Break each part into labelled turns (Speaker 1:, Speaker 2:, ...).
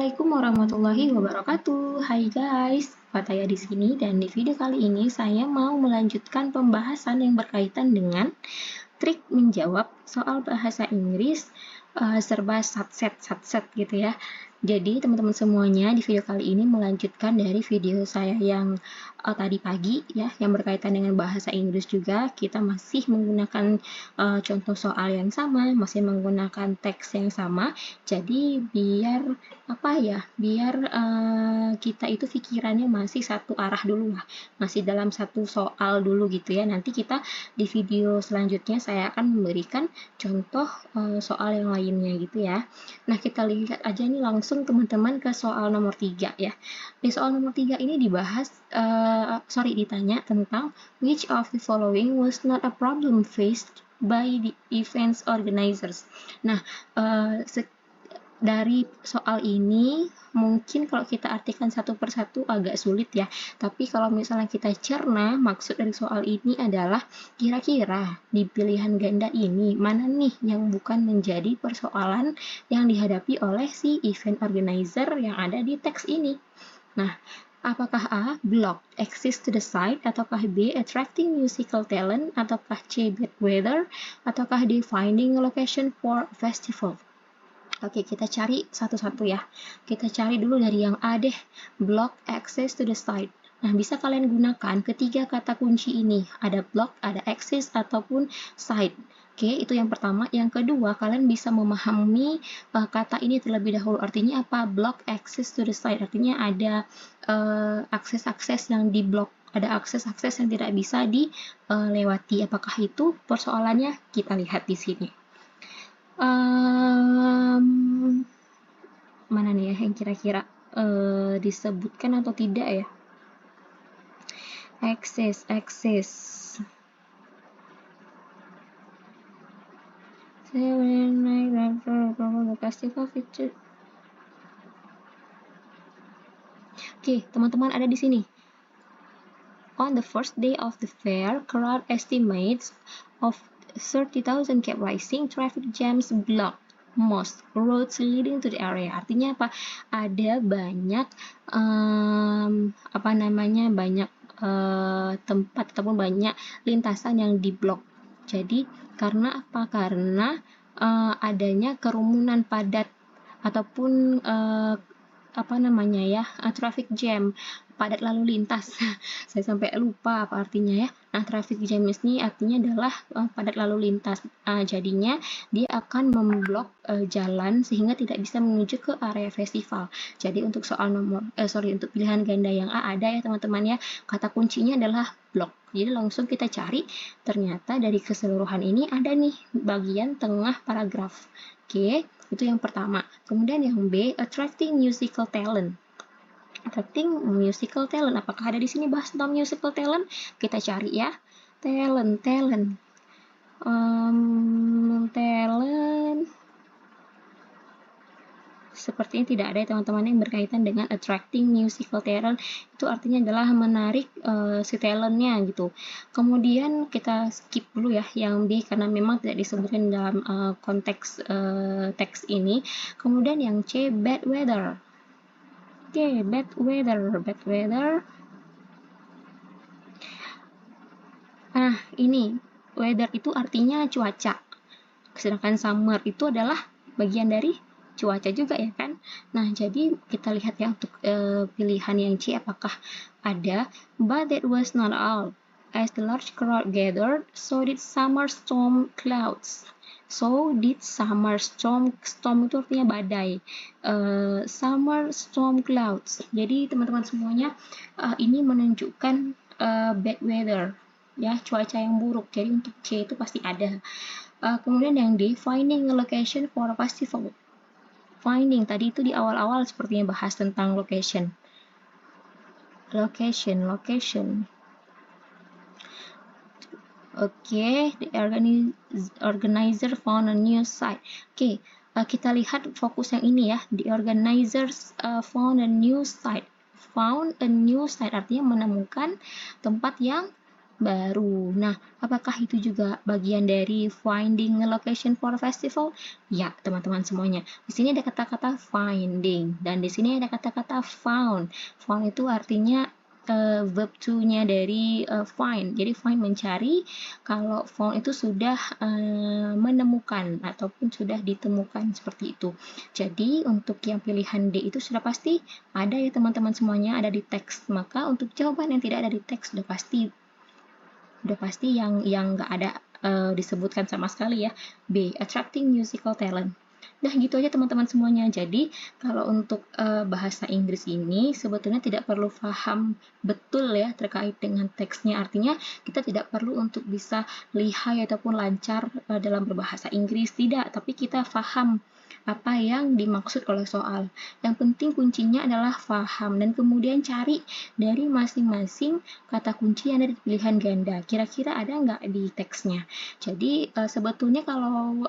Speaker 1: Assalamualaikum warahmatullahi wabarakatuh. Hai guys, Fataya di sini dan di video kali ini saya mau melanjutkan pembahasan yang berkaitan dengan trik menjawab soal bahasa Inggris serba satset gitu ya. Jadi teman-teman semuanya di video kali ini melanjutkan dari video saya yang tadi pagi ya, yang berkaitan dengan bahasa Inggris juga. Kita masih menggunakan contoh soal yang sama, masih menggunakan teks yang sama. Jadi biar kita itu pikirannya masih satu arah dulu lah, masih dalam satu soal dulu gitu ya. Nanti kita di video selanjutnya saya akan memberikan contoh soal yang lainnya gitu ya. Nah, kita lihat aja nih langsung teman-teman ke soal nomor 3 ya. Di soal nomor 3 ini ditanya tentang which of the following was not a problem faced by the events organizers. Nah, dari soal ini mungkin kalau kita artikan satu persatu agak sulit ya, tapi kalau misalnya kita cerna, maksud dari soal ini adalah kira-kira di pilihan ganda ini mana nih yang bukan menjadi persoalan yang dihadapi oleh si event organizer yang ada di teks ini. Nah, apakah A. Block access to the site, ataukah B. attracting musical talent, ataukah C. bad weather, ataukah D. finding a location for festival? Oke, kita cari satu-satu ya. Kita cari dulu dari yang A deh, block access to the site. Nah, bisa kalian gunakan ketiga kata kunci ini. Ada block, ada access, ataupun site. Oke, itu yang pertama. Yang kedua, kalian bisa memahami kata ini terlebih dahulu. Artinya apa? Block access to the site. Artinya ada akses-akses yang diblok. Ada akses-akses yang tidak bisa dilewati. Apakah itu persoalannya? Kita lihat di sini. Mana nih ya yang kira-kira disebutkan atau tidak ya? Access. Saya naik festival feature. Oke, teman-teman ada di sini. On the first day of the fair, crowd estimates of 30,000 kept rising, traffic jams blocked most roads leading to the area. Artinya apa? Ada banyak banyak tempat ataupun banyak lintasan yang diblok. Jadi karena apa? Karena adanya kerumunan padat ataupun traffic jam, padat lalu lintas. Saya sampai lupa apa artinya ya. Nah, traffic jam ini artinya adalah padat lalu lintas. Jadinya dia akan memblok jalan sehingga tidak bisa menuju ke area festival. Jadi untuk untuk pilihan ganda yang A ada ya teman-teman ya. Kata kuncinya adalah blok. Jadi langsung kita cari, ternyata dari keseluruhan ini ada nih bagian tengah paragraf. Oke, itu yang pertama. Kemudian yang B, attracting musical talent. Attracting musical talent. Apakah ada di sini bahas tentang musical talent? Kita cari ya. Talent. Sepertinya tidak ada ya teman-teman yang berkaitan dengan attracting musical talent. Itu artinya adalah menarik si talentnya gitu. Kemudian kita skip dulu ya yang B karena memang tidak disebutkan dalam konteks teks ini. Kemudian yang C, bad weather. Oke, bad weather. Nah, ini weather itu artinya cuaca. Sedangkan summer itu adalah bagian dari cuaca juga ya kan. Nah, jadi kita lihat ya untuk pilihan yang C apakah ada. But that was not all. As the large crowd gathered, so did summer storm clouds. Storm itu artinya badai. Summer storm clouds. Jadi teman-teman semuanya ini menunjukkan bad weather ya, cuaca yang buruk. Jadi untuk C itu pasti ada. Kemudian yang D, finding a location for a festival. Finding tadi itu di awal-awal sepertinya bahas tentang location. Oke, the organizer found a new site. Oke, kita lihat fokus yang ini ya. The organizers found a new site. Found a new site artinya menemukan tempat yang baru. Nah, apakah itu juga bagian dari finding a location for a festival? Ya, teman-teman semuanya. Di sini ada kata-kata finding dan di sini ada kata-kata found. Found itu artinya verb to-nya dari find. Jadi find mencari, kalau found itu sudah menemukan ataupun sudah ditemukan seperti itu. Jadi untuk yang pilihan D itu sudah pasti ada ya teman-teman semuanya, ada di teks. Maka untuk jawaban yang tidak ada di teks sudah pasti yang nggak ada disebutkan sama sekali ya. B, attracting musical talent. Nah, gitu aja teman-teman semuanya. Jadi, kalau untuk bahasa Inggris ini sebetulnya tidak perlu paham betul ya terkait dengan teksnya. Artinya, kita tidak perlu untuk bisa lihai ataupun lancar dalam berbahasa Inggris. Tidak, tapi kita paham apa yang dimaksud oleh soal. Yang penting kuncinya adalah paham dan kemudian cari dari masing-masing kata kunci yang ada di pilihan ganda. Kira-kira ada nggak di teksnya? Jadi sebetulnya kalau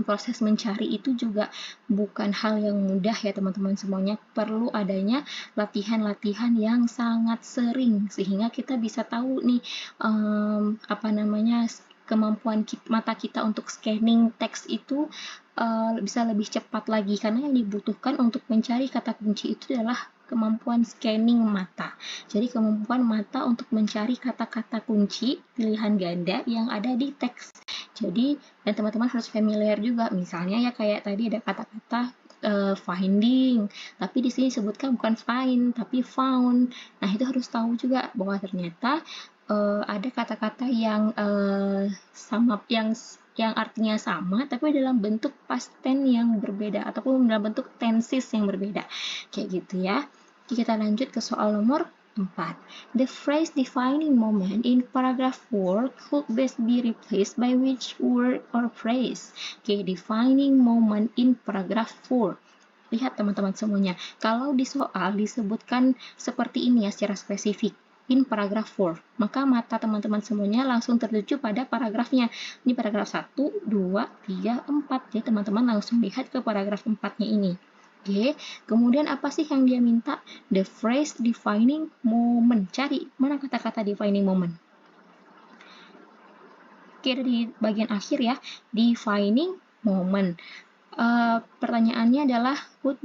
Speaker 1: proses mencari itu juga bukan hal yang mudah ya teman-teman semuanya. Perlu adanya latihan-latihan yang sangat sering sehingga kita bisa tahu nih kemampuan mata kita untuk scanning teks itu bisa lebih cepat lagi, karena yang dibutuhkan untuk mencari kata kunci itu adalah kemampuan scanning mata. Jadi kemampuan mata untuk mencari kata-kata kunci pilihan ganda yang ada di teks. Jadi dan teman-teman harus familiar juga, misalnya ya kayak tadi ada kata-kata finding, tapi di sini disebutkan bukan find tapi found. Nah, itu harus tahu juga bahwa ternyata ada kata-kata yang sama, yang artinya sama tapi dalam bentuk past tense yang berbeda ataupun dalam bentuk tenses yang berbeda, kayak gitu ya. Oke, kita lanjut ke soal nomor 4. The phrase defining moment in paragraph 4 could best be replaced by which word or phrase? Oke, defining moment in paragraph 4. Lihat teman-teman semuanya, kalau di soal disebutkan seperti ini ya secara spesifik, in paragraph 4, maka mata teman-teman semuanya langsung tertuju pada paragrafnya. Ini paragraf 1, 2, 3, 4. Jadi teman-teman langsung lihat ke paragraf 4-nya ini. Oke, kemudian apa sih yang dia minta? The phrase defining moment. Cari mana kata-kata defining moment. Oke, di bagian akhir ya, defining moment. Pertanyaannya adalah could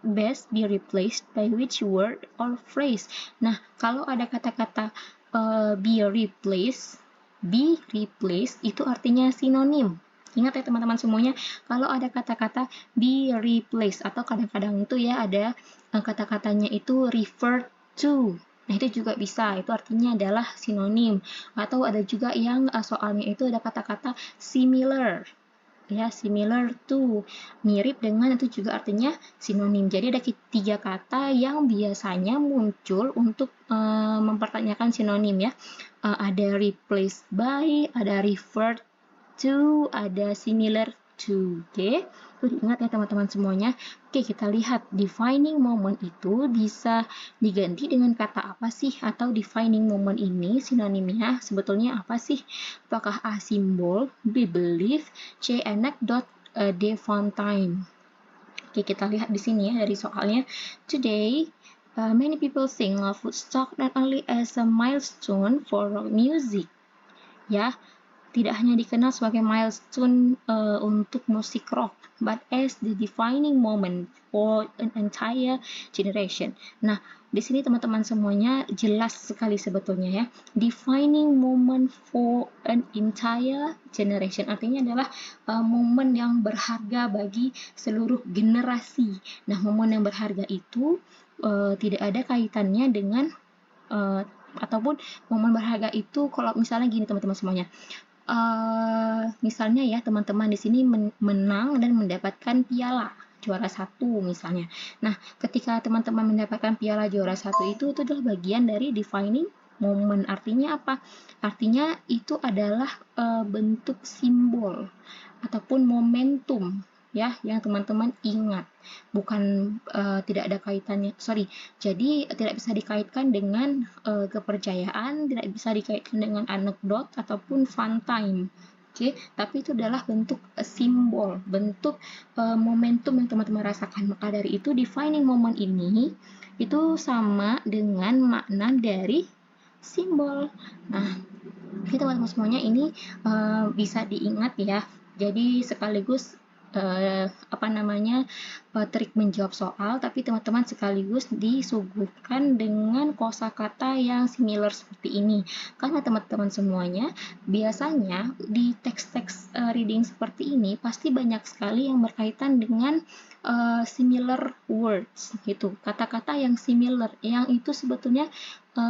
Speaker 1: best be replaced by which word or phrase. Nah, kalau ada kata-kata be replaced itu artinya sinonim. Ingat ya teman-teman semuanya, kalau ada kata-kata be replaced atau kadang-kadang itu ya ada kata-katanya itu refer to. Nah, itu juga bisa, itu artinya adalah sinonim. Atau ada juga yang soalnya itu ada kata-kata similar. Ya, similar to, mirip dengan, itu juga artinya sinonim. Jadi ada 3 kata yang biasanya muncul untuk mempertanyakan sinonim ya. Ada replaced by, ada referred to, ada similar to. Oke, ingat ya teman-teman semuanya. Oke, kita lihat defining moment itu bisa diganti dengan kata apa sih? Atau defining moment ini sinonimnya sebetulnya apa sih? Apakah A, simbol, B, belief, C, anecdote, D, fountain. Oke, kita lihat di sini ya dari soalnya. Today, many people think of Woodstock not only as a milestone for rock music, ya, tidak hanya dikenal sebagai milestone untuk musik rock, but as the defining moment for an entire generation. Nah, di sini teman-teman semuanya jelas sekali sebetulnya ya. Defining moment for an entire generation artinya adalah momen yang berharga bagi seluruh generasi. Nah, momen yang berharga itu tidak ada kaitannya dengan ataupun momen berharga itu kalau misalnya gini teman-teman semuanya. Misalnya ya teman-teman di sini menang dan mendapatkan piala juara 1 misalnya. Nah, ketika teman-teman mendapatkan piala juara 1 itu adalah bagian dari defining moment. Artinya apa? Artinya itu adalah bentuk simbol ataupun momentum ya yang teman-teman ingat. Bukan tidak ada kaitannya. Jadi tidak bisa dikaitkan dengan kepercayaan, tidak bisa dikaitkan dengan anekdot ataupun fun time. Oke, tapi itu adalah bentuk simbol, bentuk momentum yang teman-teman rasakan. Maka dari itu defining moment ini itu sama dengan makna dari simbol. Nah, oke teman-teman semuanya, ini bisa diingat ya. Jadi sekaligus trik menjawab soal, tapi teman-teman sekaligus disuguhkan dengan kosakata yang similar seperti ini. Karena teman-teman semuanya biasanya di teks-teks reading seperti ini pasti banyak sekali yang berkaitan dengan similar words gitu, kata-kata yang similar, yang itu sebetulnya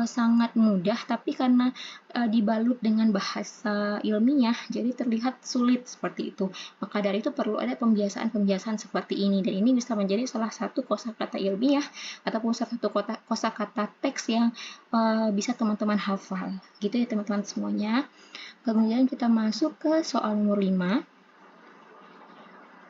Speaker 1: sangat mudah, tapi karena dibalut dengan bahasa ilmiah, jadi terlihat sulit seperti itu. Maka dari itu perlu ada pembiasaan-pembiasaan seperti ini, dan ini bisa menjadi salah satu kosakata ilmiah ataupun salah satu kosakata teks yang bisa teman-teman hafal. Gitu ya teman-teman semuanya. Kemudian kita masuk ke soal nomor 5.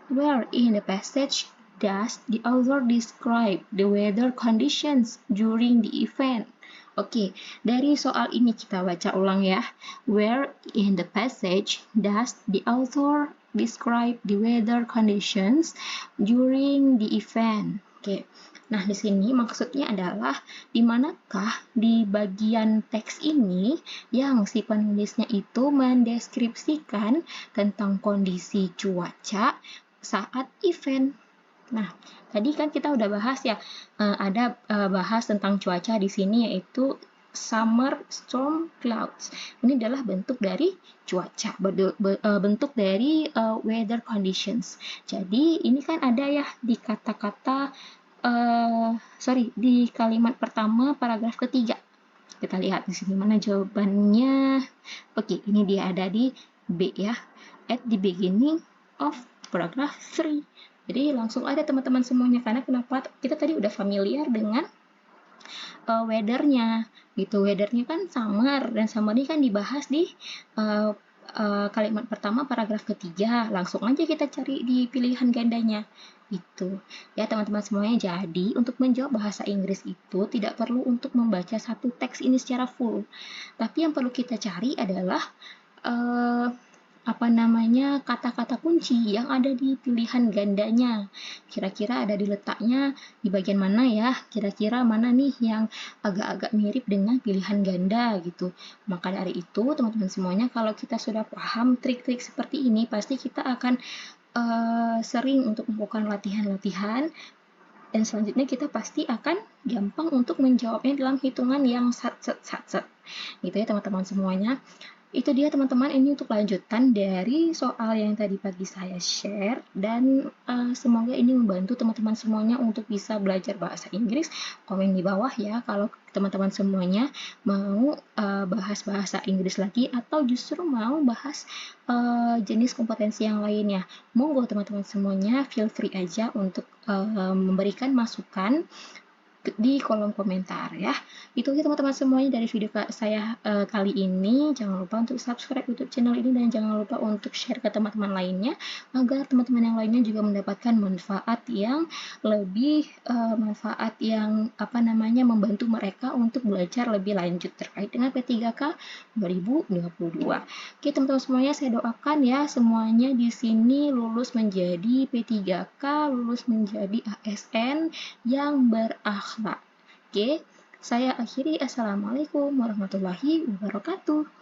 Speaker 1: Where in the passage does the author describe the weather conditions during the event? Oke, dari soal ini kita baca ulang ya. Where in the passage does the author describe the weather conditions during the event? Oke. Nah, di sini maksudnya adalah di manakah di bagian teks ini yang si penulisnya itu mendeskripsikan tentang kondisi cuaca saat event. Nah, tadi kan kita udah bahas ya, ada bahas tentang cuaca di sini yaitu summer storm clouds. Ini adalah bentuk dari cuaca, bentuk dari weather conditions. Jadi ini kan ada ya di kata-kata di kalimat pertama paragraf ketiga. Kita lihat di sini mana jawabannya. Oke, ini dia ada di B ya. At the beginning of paragraph 3. Jadi langsung ada teman-teman semuanya, karena kenapa? Kita tadi udah familiar dengan weather-nya gitu. Weather-nya kan summer, dan summer ini kan dibahas di kalimat pertama paragraf ketiga. Langsung aja kita cari di pilihan gandanya itu ya teman-teman semuanya. Jadi untuk menjawab bahasa Inggris itu tidak perlu untuk membaca satu teks ini secara full, tapi yang perlu kita cari adalah kata-kata kunci yang ada di pilihan gandanya. Kira-kira ada di letaknya di bagian mana ya? Kira-kira mana nih yang agak-agak mirip dengan pilihan ganda gitu. Maka dari itu, teman-teman semuanya, kalau kita sudah paham trik-trik seperti ini, pasti kita akan sering untuk melakukan latihan-latihan, dan selanjutnya kita pasti akan gampang untuk menjawabnya dalam hitungan yang sat-sat gitu ya teman-teman semuanya. Itu dia teman-teman, ini untuk lanjutan dari soal yang tadi pagi saya share, dan semoga ini membantu teman-teman semuanya untuk bisa belajar bahasa Inggris. Komen di bawah ya kalau teman-teman semuanya mau bahas bahasa Inggris lagi, atau justru mau bahas jenis kompetensi yang lainnya. Monggo teman-teman semuanya, feel free aja untuk memberikan masukan di kolom komentar ya. Itu ya teman-teman semuanya dari video saya kali ini. Jangan lupa untuk subscribe YouTube channel ini, dan jangan lupa untuk share ke teman-teman lainnya agar teman-teman yang lainnya juga mendapatkan manfaat yang lebih membantu mereka untuk belajar lebih lanjut terkait dengan P3K 2022. Oke teman-teman semuanya, saya doakan ya semuanya di sini lulus menjadi P3K, lulus menjadi ASN yang berakhlak. Oke, saya akhiri. Assalamualaikum warahmatullahi wabarakatuh.